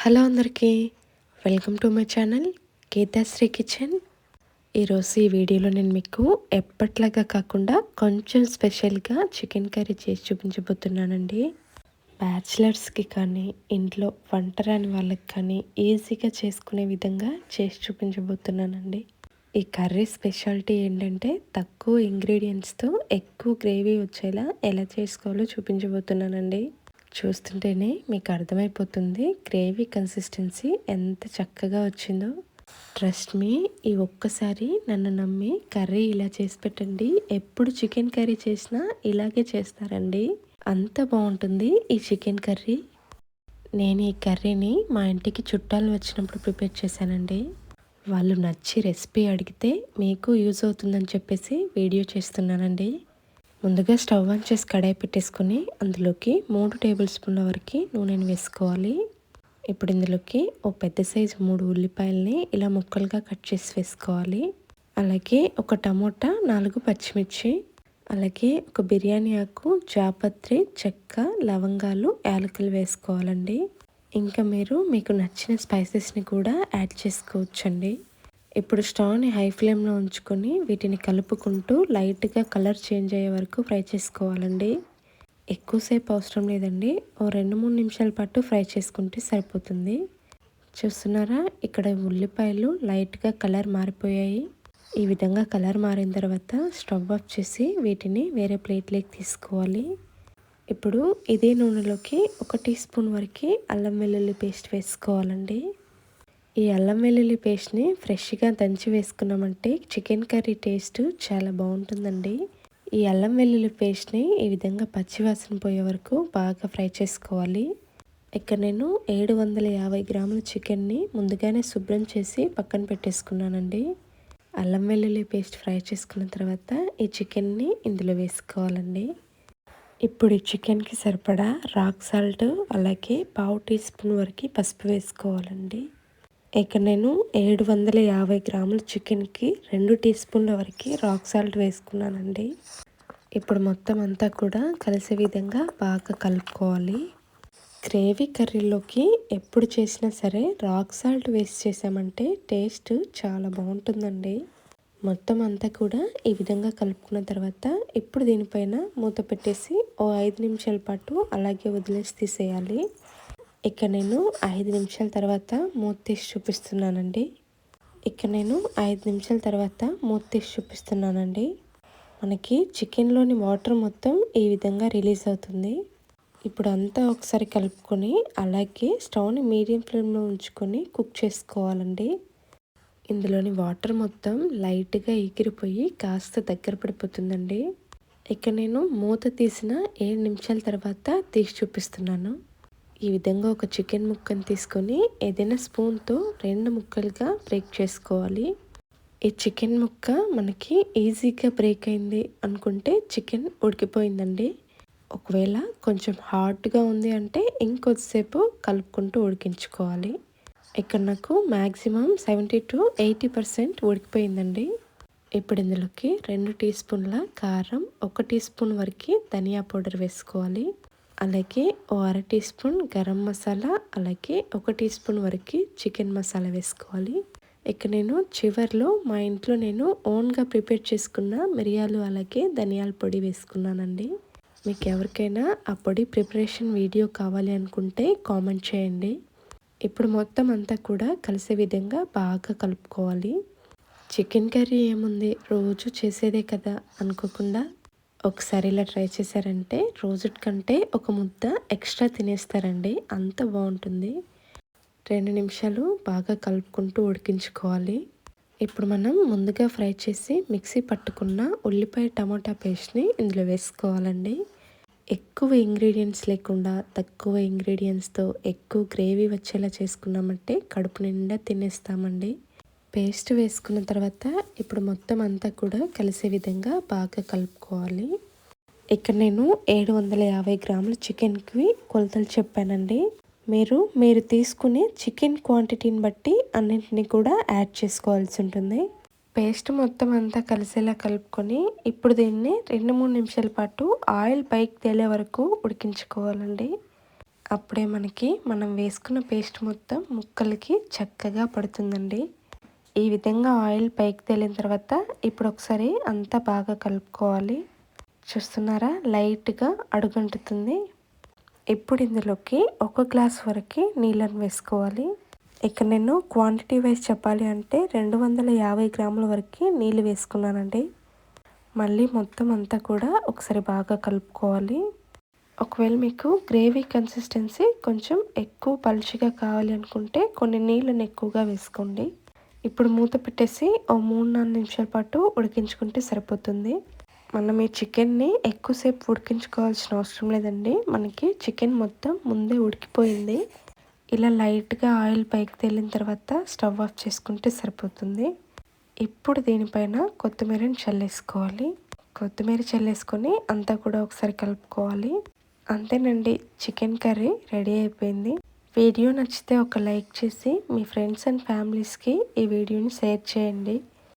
Hello అందరికీ, welcome to my channel Geethasri kitchen. ఈరోజు ఈ వీడియోలో నేను మీకు ఎప్పట్లాగా కాకుండా కొంచెం స్పెషల్గా చికెన్ కర్రీ చేసి చూపించబోతున్నానండి. బ్యాచిలర్స్కి కానీ ఇంట్లో వంట రాని వాళ్ళకి కానీ ఈజీగా చేసుకునే విధంగా చేసి చూపించబోతున్నానండి. ఈ కర్రీ స్పెషాలిటీ ఏంటంటే తక్కువ ఇంగ్రీడియంట్స్తో ఎక్కువ గ్రేవీ వచ్చేలా ఎలా చేసుకోవాలో చూపించబోతున్నానండి. చూస్తుంటేనే మీకు అర్థమైపోతుంది గ్రేవీ కన్సిస్టెన్సీ ఎంత చక్కగా వచ్చిందో. ట్రస్ట్ మీ, ఈ ఒక్కసారి నన్ను నమ్మి కర్రీ ఇలా చేసి పెట్టండి. ఎప్పుడు చికెన్ కర్రీ చేసినా ఇలాగే చేస్తారండి, అంత బాగుంటుంది ఈ చికెన్ కర్రీ. నేను ఈ కర్రీని మా ఇంటికి చుట్టాలు వచ్చినప్పుడు ప్రిపేర్ చేశానండి. వాళ్ళు నచ్చి రెసిపీ అడిగితే మీకు యూజ్ అవుతుందని చెప్పేసి వీడియో చేస్తున్నానండి. ముందుగా స్టవ్ ఆన్ చేసి కడాయి పెట్టేసుకొని అందులోకి 3 టేబుల్ స్పూన్ల వరకు నూనెను వేసుకోవాలి. ఇప్పుడు ఇందులోకి ఓ పెద్ద సైజు 3 ఉల్లిపాయలని ఇలా ముక్కలుగా కట్ చేసి వేసుకోవాలి. అలాగే ఒక టమోటా, 4 పచ్చిమిర్చి, అలాగే ఒక బిర్యానీ ఆకు, జాపత్రి, చెక్క, లవంగాలు, యాలకులు వేసుకోవాలండి. ఇంకా మీకు నచ్చిన స్పైసెస్ని కూడా యాడ్ చేసుకోవచ్చండి. ఇప్పుడు స్టవ్ని హై ఫ్లేమ్లో ఉంచుకొని వీటిని కలుపుకుంటూ లైట్గా కలర్ చేంజ్ అయ్యే వరకు ఫ్రై చేసుకోవాలండి. ఎక్కువసేపు అవసరం లేదండి, ఓ 2-3 నిమిషాల పాటు ఫ్రై చేసుకుంటే సరిపోతుంది. చూస్తున్నారా, ఇక్కడ ఉల్లిపాయలు లైట్గా కలర్ మారిపోయాయి. ఈ విధంగా కలర్ మారిన తర్వాత స్టవ్ ఆఫ్ చేసి వీటిని వేరే ప్లేట్లోకి తీసుకోవాలి. ఇప్పుడు ఇదే నూనెలోకి 1 టీ స్పూన్ వరకు అల్లం వెల్లుల్లి పేస్ట్ వేసుకోవాలండి. ఈ అల్లం వెల్లుల్లి పేస్ట్ని ఫ్రెష్గా దంచి వేసుకున్నామంటే చికెన్ కర్రీ టేస్ట్ చాలా బాగుంటుందండి. ఈ అల్లం వెల్లుల్లి పేస్ట్ని ఈ విధంగా పచ్చివాసన పోయే వరకు బాగా ఫ్రై చేసుకోవాలి. ఇక్కడ నేను 750 గ్రాముల చికెన్ని ముందుగానే శుభ్రం చేసి పక్కన పెట్టేసుకున్నానండి. అల్లం వెల్లుల్లి పేస్ట్ ఫ్రై చేసుకున్న తర్వాత ఈ చికెన్ని ఇందులో వేసుకోవాలండి. ఇప్పుడు ఈ చికెన్కి సరిపడా రాక్ సాల్ట్, అలాగే 1/2 టీ స్పూన్ వరకు పసుపు వేసుకోవాలండి. ఇక్కడ నేను 750 గ్రాముల చికెన్కి 2 టీ స్పూన్ల వరకు రాక్ సాల్ట్ వేసుకున్నానండి. ఇప్పుడు మొత్తం అంతా కూడా కలిసే విధంగా బాగా కలుపుకోవాలి. గ్రేవీ కర్రీలోకి ఎప్పుడు చేసినా సరే రాక్ సాల్ట్ వేసి చేసామంటే టేస్ట్ చాలా బాగుంటుందండి. మొత్తం అంతా కూడా ఈ విధంగా కలుపుకున్న తర్వాత ఇప్పుడు దీనిపైన మూత పెట్టేసి ఓ 5 నిమిషాల పాటు అలాగే వదిలేసి తీసేయాలి. ఇక్కడ నేను 5 నిమిషాల తర్వాత మూత తీసి చూపిస్తున్నానండి. మనకి చికెన్లోని వాటర్ మొత్తం ఈ విధంగా రిలీజ్ అవుతుంది. ఇప్పుడు అంతా ఒకసారి కలుపుకొని అలాగే స్టవ్ని మీడియం ఫ్లేమ్లో ఉంచుకొని కుక్ చేసుకోవాలండి. ఇందులోని వాటర్ మొత్తం లైట్గా ఎగిరిపోయి కాస్త దగ్గర పడిపోతుందండి. ఇక్కడ నేను మూత తీసిన 7 నిమిషాల తర్వాత తీసి చూపిస్తున్నాను. ఈ విధంగా ఒక చికెన్ ముక్కను తీసుకొని ఏదైనా స్పూన్తో 2 ముక్కలుగా బ్రేక్ చేసుకోవాలి. ఈ చికెన్ ముక్క మనకి ఈజీగా బ్రేక్ అయింది అనుకుంటే చికెన్ ఉడికిపోయిందండి. ఒకవేళ కొంచెం హార్డ్గా ఉంది అంటే ఇంకొద్దిసేపు కలుపుకుంటూ ఉడికించుకోవాలి. ఇక్కడ నాకు మ్యాక్సిమం 70 to 80% ఉడికిపోయిందండి. ఇప్పుడు ఇందులోకి 2 టీ స్పూన్ల కారం, 1 టీ స్పూన్ వరకు ధనియా పౌడర్ వేసుకోవాలి. అలాగే ఓ 1/2 టీ స్పూన్ గరం మసాలా, అలాగే 1 టీ స్పూన్ వరకు చికెన్ మసాలా వేసుకోవాలి. ఇక్కడ నేను చివర్లో మా ఇంట్లో నేను ఓన్గా ప్రిపేర్ చేసుకున్న మిరియాలు అలాగే ధనియాల పొడి వేసుకున్నానండి. మీకు ఎవరికైనా ఆ పొడి ప్రిపరేషన్ వీడియో కావాలి అనుకుంటే కామెంట్ చేయండి. ఇప్పుడు మొత్తం అంతా కూడా కలిసే విధంగా బాగా కలుపుకోవాలి. చికెన్ కర్రీ ఏముంది, రోజు చేసేదే కదా అనుకోకుండా ఒకసారి ఇలా ట్రై చేశారంటే రోజుటి కంటే ఒక ముద్ద ఎక్స్ట్రా తినేస్తారండి, అంత బాగుంటుంది. 2 నిమిషాలు బాగా కలుపుకుంటూ ఉడికించుకోవాలి. ఇప్పుడు మనం ముందుగా ఫ్రై చేసి మిక్సీ పట్టుకున్న ఉల్లిపాయ టమాటా పేస్ట్ని ఇందులో వేసుకోవాలండి. ఎక్కువ ఇంగ్రీడియంట్స్ లేకుండా తక్కువ ఇంగ్రీడియంట్స్తో ఎక్కువ గ్రేవీ వచ్చేలా చేసుకున్నామంటే కడుపు నిండా తినేస్తామండి. పేస్ట్ వేసుకున్న తర్వాత ఇప్పుడు మొత్తం అంతా కూడా కలిసే విధంగా బాగా కలుపుకోవాలి. ఇక్కడ నేను 750 గ్రాముల చికెన్కి కొలతలు చెప్పానండి. మీరు తీసుకునే చికెన్ క్వాంటిటీని బట్టి అన్నింటినీ కూడా యాడ్ చేసుకోవాల్సి ఉంటుంది. పేస్ట్ మొత్తం అంతా కలిసేలా కలుపుకొని ఇప్పుడు దీన్ని 2-3 నిమిషాల పాటు ఆయిల్ పైకి తేలే వరకు ఉడికించుకోవాలండి. అప్పుడే మనకి మనం వేసుకున్న పేస్ట్ మొత్తం ముక్కలకి చక్కగా పడుతుందండి. ఈ విధంగా ఆయిల్ పైకి తేలిన తర్వాత ఇప్పుడు ఒకసారి అంతా బాగా కలుపుకోవాలి. చూస్తున్నారా, లైట్గా అడుగంటుతుంది. ఇప్పుడు ఇందులోకి 1 గ్లాస్ వరకు నీళ్ళని వేసుకోవాలి. ఇక్కడ నేను క్వాంటిటీ వైజ్ చెప్పాలి అంటే 250 గ్రాముల వరకు నీళ్ళు వేసుకున్నానండి. మళ్ళీ మొత్తం అంతా కూడా ఒకసారి బాగా కలుపుకోవాలి. ఒకవేళ మీకు గ్రేవీ కన్సిస్టెన్సీ కొంచెం ఎక్కువ పలుచగా కావాలి అనుకుంటే కొన్ని నీళ్ళని ఎక్కువగా వేసుకోండి. ఇప్పుడు మూత పెట్టేసి ఓ 3-4 నిమిషాల పాటు ఉడికించుకుంటే సరిపోతుంది. మనం ఈ చికెన్ని ఎక్కువసేపు ఉడికించుకోవాల్సిన అవసరం లేదండి. మనకి చికెన్ మొత్తం ముందే ఉడికిపోయింది. ఇలా లైట్గా ఆయిల్ పైకి తేలిన తర్వాత స్టవ్ ఆఫ్ చేసుకుంటే సరిపోతుంది. ఇప్పుడు దీనిపైన కొత్తిమీరని చల్లేసుకోవాలి. కొత్తిమీర చల్లేసుకొని అంతా కూడా ఒకసారి కలుపుకోవాలి. అంతేనండి, చికెన్ కర్రీ రెడీ అయిపోయింది. వీడియో నచ్చితే ఒక లైక్ చేసి మీ ఫ్రెండ్స్ అండ్ ఫ్యామిలీస్కి ఈ వీడియోని షేర్ చేయండి.